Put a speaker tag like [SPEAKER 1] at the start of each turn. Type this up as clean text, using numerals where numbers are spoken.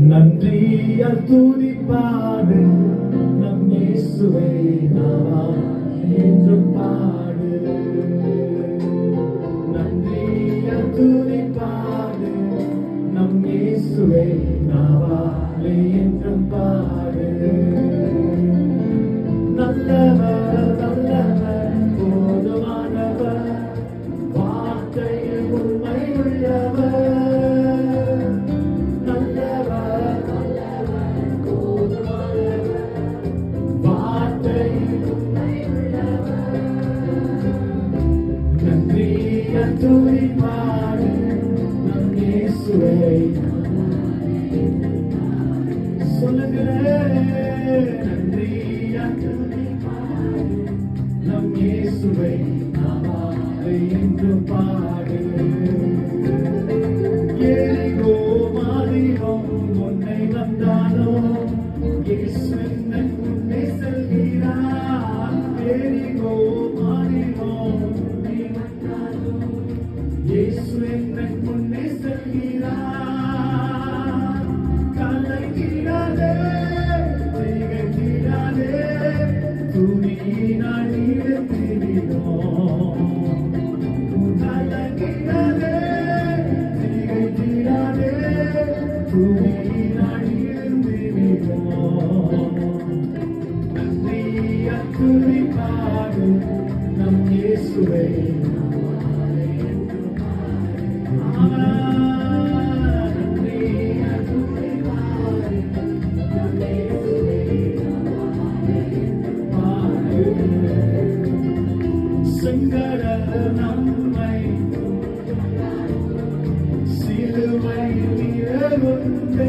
[SPEAKER 1] நன்றியால் துதிப்பாடு நம் இயேசுவை நாம் என்றும் பாடு. நன்றியால் துதிப்பாடு நம் இயேசுவை நாம் என்றும் பாடு. நல்லவர் நல்லவர் போதுமானவர், வார்த்தையில் உண்மை உள்ளவர். துதிப்பாடு நம் இயேசுவை சொல்லுகிறேன். நன்றியால் துதிப்பாடு நம் இயேசுவை என்றும் பாடு. எரிகோ மாதிரம் உன்னை வந்தானோ இயேசு என்னன் முன்னே செல்கிறார். எரிகோ மாதிரம் இயேசு என்னன் முன்னே செல்கிறார். கலங்கிடாதே திகைத்திடாதே, துதியினால் எழுந்திடுவோம். கலங்கிடாதே திகைத்திடாதே, துதியினால் எழுந்திடுவோம். நன்றியால் துதிப்பாடு நம் இயேசுவை செங்கட நம்மை சிலுவையில் நிழலுண்டே.